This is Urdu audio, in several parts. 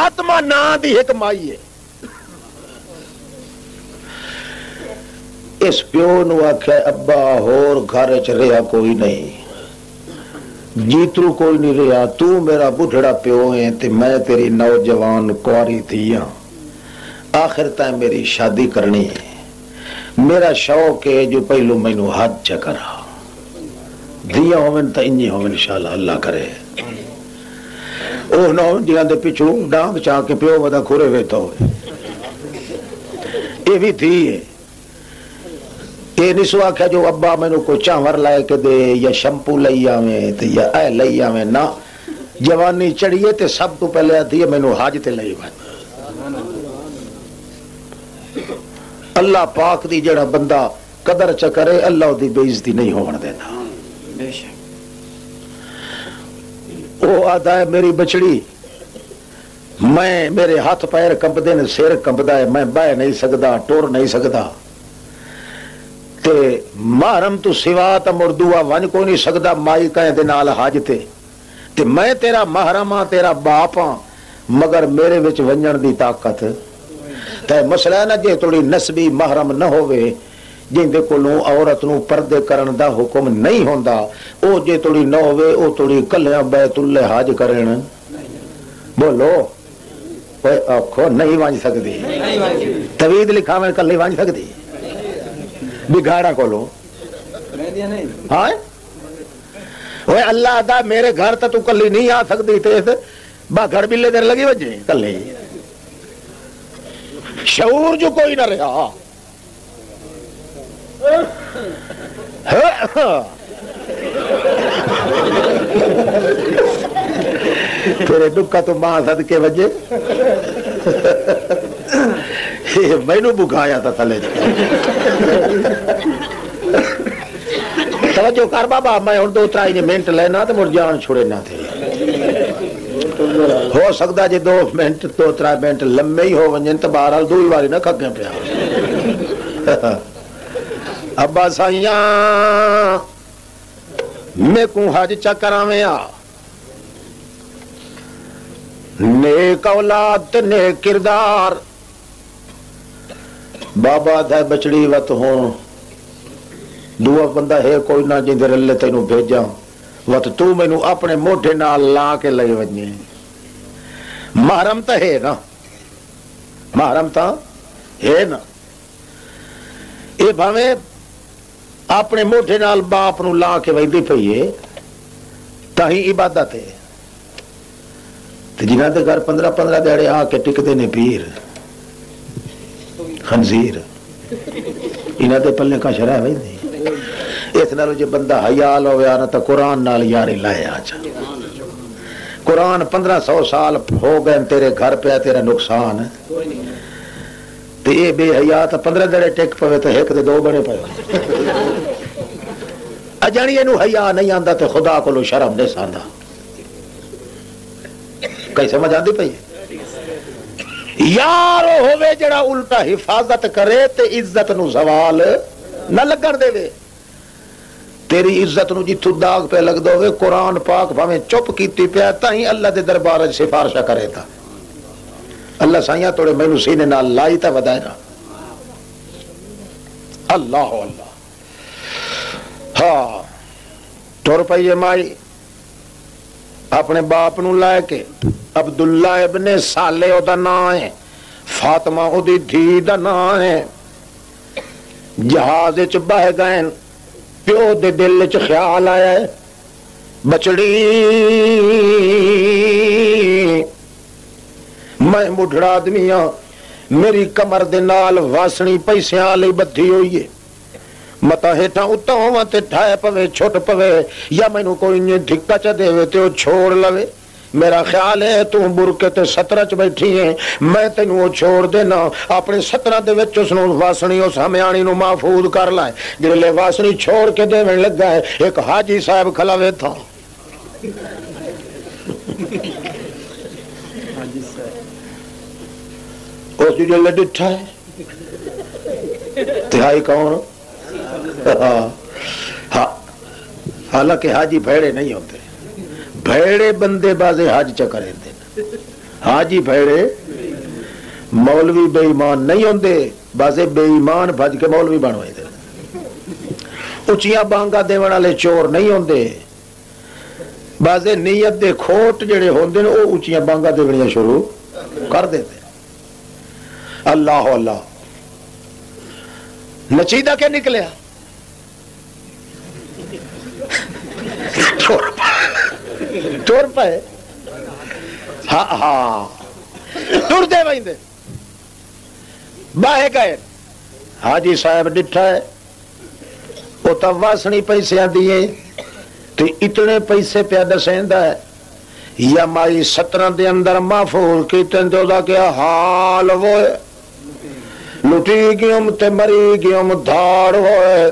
فاطمہ نا دی ایک مائی ہے. اس پیو نو آخیا ابا ہور گھر چ رہا کوئی نہیں, جیترو کوئی نہیں رہا, تو میرا بڈھڑا پیو ہے تے میں تیری نوجوان کواری تھی ہاں, آخر تائیں میری شادی کرنی ہے, میرا شوق ہے جو پہلو مینو حج چکرا دیا ہومن تا انجی ہومن انشاءاللہ اللہ کرے. اوہ نو جہاں دے پچھوں ڈانگ چاہ کے پیو ودا کھورے ویتا ہوئے یہ بھی تھی ہے. یہ نہیں سوا کیا جو ابا میں کو چاور لائے کے دے یا شمپو لئی آویں تے یا اے لئی آویں نا, جوانی چڑھیے تے سب تو پہلے آتی ہے میں نو حاج تے لئی بھائی. اللہ پاک دی جڑا بندہ قدر چکرے اللہ دی بے عزتی نہیں ہون دینا. وہ آدھا ہے میری بچڑی میں میرے ہاتھ پیر کمپدے نے, سر کمپدا ہے, میں بہ نہیں سکتا, ٹور نہیں سکتا, تے محرم تو سوا تا مردوا ون کو نہیں سکتا مائی کہیں دے نال حج تے میں تیرا محرم ہاں, تیرا باپ ہاں, مگر میرے وچ ونجن دی طاقت تے مسئلہ ہے نا. جے تھوڑی نسبی محرم نہ ہوئے جن دے کولوں عورت نو پردے کرن دا حکم نہیں ہوندا, او جے تھوڑی نہ ہوئے او تھوڑی کلیاں بیت اللہ حج کرن بولو کوئی آخو نہیں وانج سکتی, توید لکھا میں کل نہیں وانج سکتی بگاڑا کولو ہاں وہ اللہ دا میرے گھر تا تو کلی نہیں آ سکتی تے با گھر بلے دیر لگی وجے کلی شعور جو کوئی نہ رہا. تیرے دکھا تو ماں صدقے وجے مینو بکھایا تھا تھلے توجہ کر بابا, میں ہوں 2-3 منٹ لینا تو مڑ جان چھوڑے نہ تھے. ہو سکتا جی 2 منٹ 2-3 منٹ لمبے ہی ہو ونجن تو بہرحال 2 باری نہ کھگے پیا. ابا سائیاں میں کو حج چکراویں آ, نیک اولاد نیک کردار, بابا دے بچڑی وت ہوں دعا بندہ ہے کوئی نہ جن دے اللہ تینوں بھیجا وت تو مینوں اپنے موڈے نال لا کے لے ونجے. محرم تا ہے نا, محرم تا ہے نا, اے بھاویں اپنے موڈے نال باپ نو لا کے ویندی پئی ہے تاہی عبادت ہے. تے جنہاں دے گھر 15 دیہڑے آ کے ٹکدے نے پیر خنزیر انہاں دے پلے کا شرع ویندی. اس نالوں جے بندہ حیال ہوے نا تے قرآن نال یاری لائے آجا. قرآن 1500 سال ہو گئے تیرے گھر پہ تیرا نقصان ہے تے اے بے حیا تے 15 دیہڑے ٹک پوے تے ایک تے 2 بنے پے. اجانی اینو حیا نہیں آندا تے خدا کولو شرم نہیں ساندا. کئی سمجھ آندی پئی یار ہوے جڑا الٹا حفاظت کرے تے عزت نو زوال نہ لگن دے. تیری عزت نو جتھوں داغ پہ لگ دو قرآن پاک بھاویں چپ کیتی پیا تاں اللہ دے دربار وچ سفارش کرے تا. اللہ سائیاں توڑے مینوں سینے نال لائی تا ودائے نا. اللہ اللہ ہاں ٹر پئی مائی اپنے باپ نو لے کے. عبداللہ ابن صالح او دا نام ہے, فاطمہ او دی دھی دا نام ہے. جہاز وچ بہ گئے, پیو دے دل وچ خیال آیا ہے بچڑی میں بڈھڑا آدمی ہاں, میری کمر دے نال واسنی پیسیاں والی بدھی ہوئی ہے, متا ہیٹھاں اتاں ہواں تے ٹھائے پوے چھٹ پوے یا مینوں کوئی دھکا چا دے تے او چھوڑ لوے. میرا خیال ہے تو برکے تے 17 چ بیٹھی ہے, میں تینوں چھوڑ دینا اپنے 17 دے وچ اس نو واسنی اس ہمیانی نو محفوظ کر لائے. جڑے واسنی چھوڑ کے دیویں لگا ہے ایک حاجی صاحب کھلاوے تھا. اس جو ڈٹھا ہے تہائی کون, حالانکہ حاجی بھیڑے نہیں ہوتے, بھیڑے بندے بازے حج چکرے دے. ہاں جی بھیڑے مولوی بے ایمان نہیں ہوندے، بازے بے ایمان بھج کے مولوی بن ہوئے دے، اچیاں بانگا دیون والے چور نہیں ہوندے، بازے نیت دے کھوٹ جڑے ہوندے نے وہ اچیاں بانگا دیونیاں شروع کر دیتے۔ اللہ اللہ نچیدہ کے نکلیا ٹور پائے، ہاں ہاں ٹور دے بھائی دے باہے گئے، حاجی صاحب ڈٹھا ہے وہ تو واسنی پیسے دیے تو اتنے پیسے پہ دسیندا ہے، یا مائی 17 دے اندر محفوظ کی تندو دا کیا حال وہ لٹی گیوں تے مری گیوں دھاڑ ہوئے،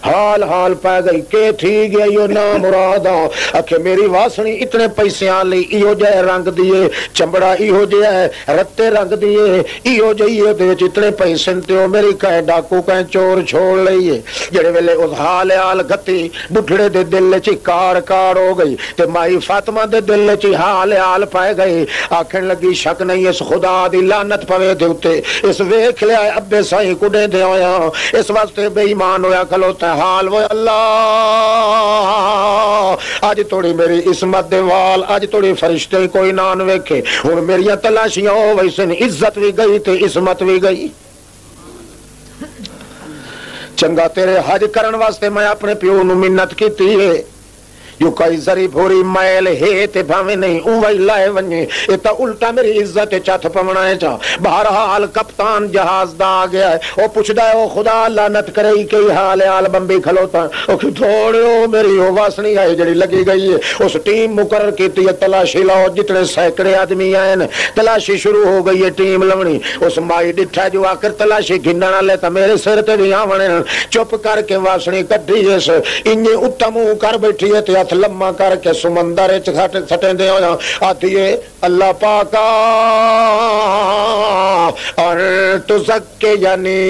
حال حال پہ گئی کہ تھی گیا یو نا مرادا اکھے میری واسنی اتنے پیسے آلی ایو جائے رنگ دیے چمڑا ایو جائے رتے رنگ دیے ایو جائے دیوچ اتنے پیسے تیو میری کہیں ڈاکو کہیں چور چھوڑ لئیے، جڑے ویلے اس حال حال گھتی بڑھڑے دے دل چی کار کار ہو گئی تے مائی فاطمہ دے دل چی حال حال پائے گئی، آکھن لگی شک نہیں اس خدا دی لعنت پوے دیوتے اس ویکھ لیا ابے سائی کڈے دے ہویا اس واسطے بے ایمان ہویا کھلوتا حال وہ اللہ آج توڑی میری عصمت دے وال آج توڑی فرشتے کوئی نان ویکھے ہن میری تلاشیاں ہو ویسے عزت بھی گئی تے عصمت بھی گئی۔ چنگا تیرے حج کرن واسطے میں اپنے پیو نو منت کیتی ہے جو کوئی ذری بھوری میل ہے تے بھاویں نہیں اوہی لائے ونجے اے تا الٹا میری عزت چت پونا ہے چا۔ بہرحال کپتان جہاز دا آ گیا ہے او پوچھدا ہے او خدا لعنت کرے کئی حال حال بمبی کھلوتا او کہ تھوڑیو میری او واسنی ہے جڑی لگی گئی ہے، اس ٹیم مقرر کیتی ہے تلاشی لاؤ جتنے سینکڑے آدمی آئے نے، تلاشی شروع ہو گئی ہے ٹیم لونی، اس مائی ڈٹھا جو آ کر تلاشی گھننا نہ لیتا میرے سر تے بھی آونے چپ کر کے واسنی کٹھی اس انجے اتمو کر بیٹھی ہے تے ہاتھ لمما کر کے سمندر سٹیں دے ہو آتی ہے اللہ پاکا انت زکیانی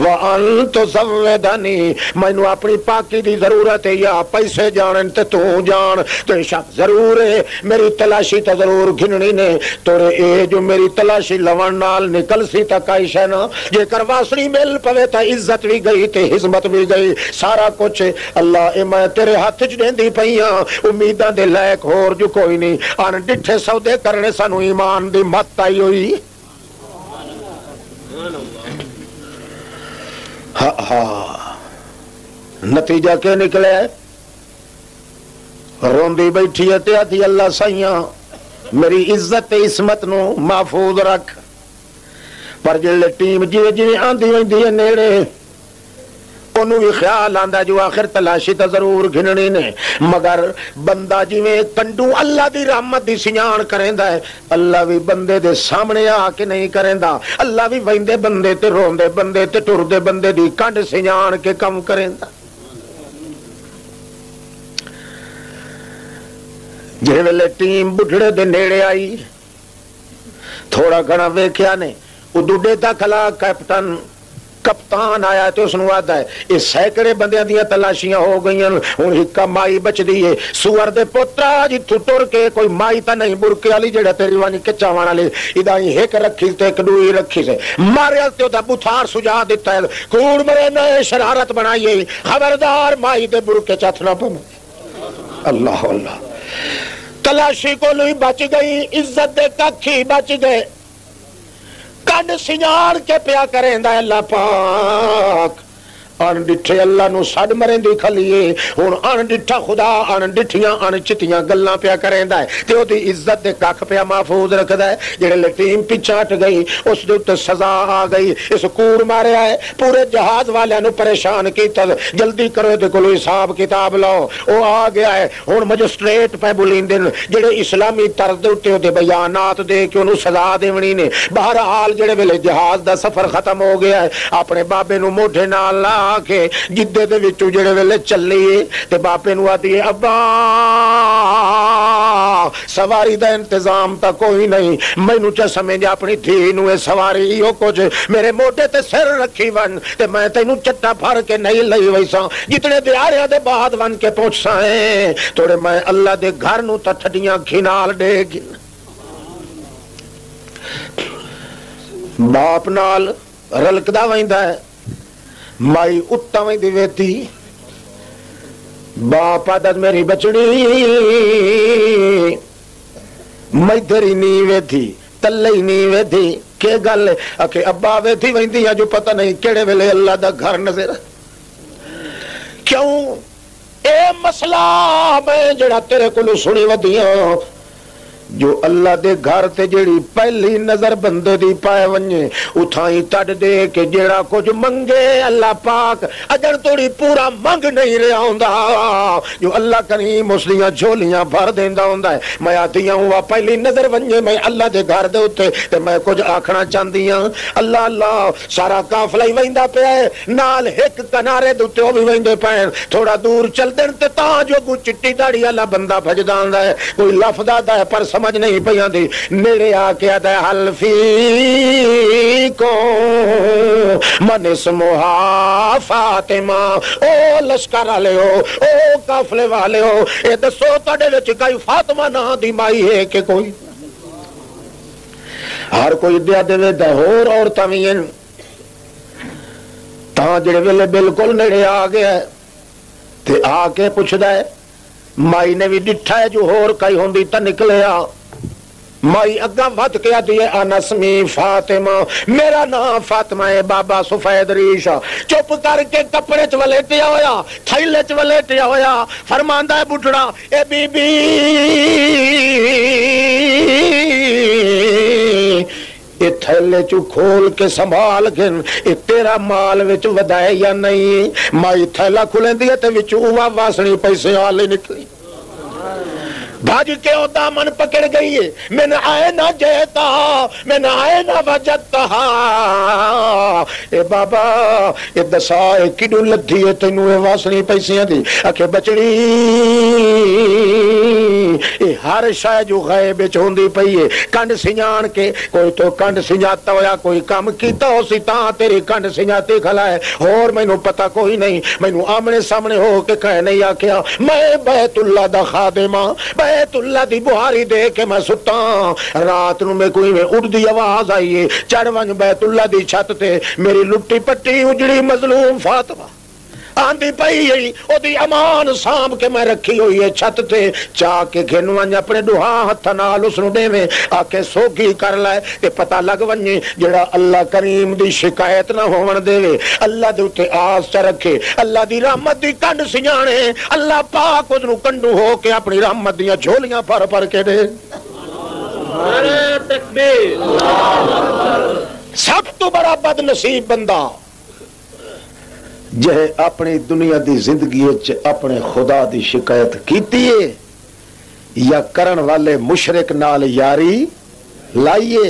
وانت زودنی، مینوں اپنی پاکی دی ضرورت ہے یا پیسے جانن تے تو جان تے شک ضرور ہے میری تلاشی تے ضرور گھننی نے توڑے اے جو میری تلاشی لون نال نکل سی تا کائی شے نا جے کر واسنی مل پوے تا عزت بھی گئی تے حزمت بھی گئی سارا کچھ اللہ اے میں تیرے ہاتھ چ دیندی پئیاں امیداں دے لائق ہور جو کوئی نہیں ان ڈٹھے سودے کرنے سانو ایمان دی مت آئی ہوئی۔ ہاں ہاں نتیجہ کیا نکلے روندی بیٹھی ہے تے آتی اللہ سائیاں میری عزت عصمت نو محفوظ رکھ، پر جلے ٹیم جی جی آندھی ویندی ہے نیڑے انہوں بھی خیال آندہ جو آخر تلاشی تا ضرور گھننی نے، مگر بندہ جی میں کنڈو اللہ دی رحمت دی سیان کریندا ہے اللہ بھی بندے دے سامنے آ کے نہیں کریندا، اللہ بھی ویندے بندے تے روندے بندے تے ٹردے بندے دی کنڈ سیان کے کم کریندا۔ جے ویلے ٹیم بڑھڑے دے نیڑے آئی تھوڑا گھنا ویکھیا نے ادو ڈیتا کھلا کپتان آیا تو اس نے آتا ہے اس سینکڑے بندیاں دیاں تلاشیاں ہو گئی ہوں ہکا مائی بچ دیئے سور دے پوترا جی تو ٹر کے کوئی مائی تا نہیں برکے والی جڑا تیری وانی کچا وانا لے ادائی ہیک رکھی تے ایک دوئی رکھی سے ماریا تے دا بوتھار سجا دیتا ہے کوڑ مرے نئے شرارت بنائیے خبردار مائی دے برکے چاتھ نہ پم۔ اللہ اللہ تلاشی کو لوئی بچ گئی عزت دے ککھی بچ گئے کنڈ سنجان کے پیا کریں دا اللہ پاک ان ڈٹھے اللہ نو سڈ مریں دی کھلیے ہن ان ڈٹھا خدا ان ڈٹھیاں ان چتیاں گلاں پیا کریندا ہے تے او دی عزت دے ککھ پیا محفوظ رکھدا ہے جڑے لٹیم پیچھے ہٹ گئی اس دے تے سزا آ گئی اس کوڑ ماریا ہے پورے جہاز والیاں نو پریشان کیتا جلدی کرو تے کولو حساب کتاب لاؤ او آ گیا ہے ہن مجسٹریٹ پہ بلیندے جڑے اسلامی طرز دے اوتے او دے بیانات دے کے اونوں سزا دیونی نے۔ بہرحال جڑے ویلے جہاز دا سفر ختم ہو گیا ہے اپنے بابے نو موڈھے نال لا کے جدے دے وچوں جڑے ویلے چلیے تے باپے نو آتی ہے ابا سواری دا انتظام تا کوئی نہیں، مینوں چا سمجھ اپنی دھی نو اے سواری او کچھ میرے موٹے تے سر رکھی ون تے میں تینوں چٹا پھڑ کے نہیں لئی ویسا جتنے دیاریاں دے بعد ون کے پہنچساں تھوڑے میں اللہ دے گھر نو تا ٹھڈیاں کھینال ڈے گی باپ نال رلکدا ویندا ہے مائی اتا ویندی ویتی باپ عادت میری بچڑی میدر ہی نہیں ویدھی تلے ہی نہیں ویدھی کہ گل ہے ابا ویدھی ویندی ہے جو پتہ نہیں کیڑے ویلے اللہ دا گھر نظر کیوں اے مسئلہ میں جڑا تیرے کولوں سنی ودیاں جو اللہ دے گھر تے جڑی پہلی نظر بندے دی پائے ونجے اتھائی تڑ دے کہ جڑا کچھ منگے اللہ پاک اگر توڑی پورا منگ نہیں رہا ہوندا جو اللہ کریم اس دیاں جھولیاں بھر دیندا ہوندا ہے میں آتیاں ہوا پہلی نظر ونجے میں اللہ دے گھر دے اتے تے میں کچھ آکھنا چاندیاں اللہ اللہ سارا قافلہ ہی ویندا پیا ہے نال ایک کنارے دے اتے وہ بھی ویندے پئے تھوڑا دور چل دین تے تاں جو کوئی چٹی داڑھی والا بندہ بھجدا ہوندا ہے کوئی لفظ آتا ہے پر سمجھ نہیں پیاں دی نیڑے آ کے آتا ہے حل فیکم من اسمہا فاطمہ او لشکر والے ہو او قافلے والے ہو اے دسو تہاڈے وچ کوئی فاطمہ نا دی مائی ہے کہ کوئی ہر کوئی دیا دے دا ہور عورتاں وی ہیں تاں جڑے ویلے بالکل نیڑے آ گیا تے آ کے پوچھدا ہے مائی نے بھی ڈٹھا ہے جو ہور کئی ہوندی تا نکلیا مائی اگا ود کے آتی ہے انسمی فاطمہ میرا نام فاطمہ ہے بابا سفید ریشا چپ کر کے کپڑے چ ولیٹیا ہویا تھیلے چ ولیٹیا ہویا فرماندا ہے بڈھڑا اے بی بی اے تھیلے چو کھول کے سنبھال گن اے تیرا مال وچ ودائے یا نہیں مائی تھیلا کھلیں دی تے وچ اوہ واسنی پیسے آلے نکلی بھاج کے او دامن پکڑ گئی ہے میں نے آئے نہ جیتا میں نے آئے نہ وجدتا اے بابا اے دسا اے کڈو لدھی ہے تینوں اے واسنی پیسیاں دی اکھے بچڑی اے ہر شے جو غیب وچ ہوندی پئی ہے کنڈ سنجان کے کوئی تو کنڈ سنجاتا ہویا کوئی کام کیتا ہو سی تاں تیری کنڈ سنجاتی کھلا ہے اور مینوں پتہ کوئی نہیں مینوں آمنے سامنے ہو کے کہے نہیں آکھیا میں بیت اللہ دا خادمہ بیت اللہ دی بہاری دے کے میں ستا رات نو میں کوئی میں اڑ دی آواز آئیے چڑھ ونج بیت اللہ دی چھت تے میری لٹی پٹی اجڑی مظلوم فاطمہ آندھی پئی ہے او دی امان سام کے میں رکھی ہوئی ہے چھت تے چاہ کے گھن ونج اپنے دوہا ہتھ نال اس نو دے میں آکے سوگی کر لائے تے پتہ لگ ونجے جڑا اللہ کریم دی شکایت نہ ہون دے اللہ دے اتے آس چ رکھے اللہ دی رحمت دی کنڈ سنجانے اللہ پاک اس نو کنڈو ہو کے اپنی رحمت دیاں جھولیاں پھر پھر کے دے نعرہ تکبیر سب تو بڑا بد نصیب بندہ جے اپنی دنیا دی زندگی اپنے خدا دی شکایت کیتی ہے یا کرن والے مشرک نال یاری لائیے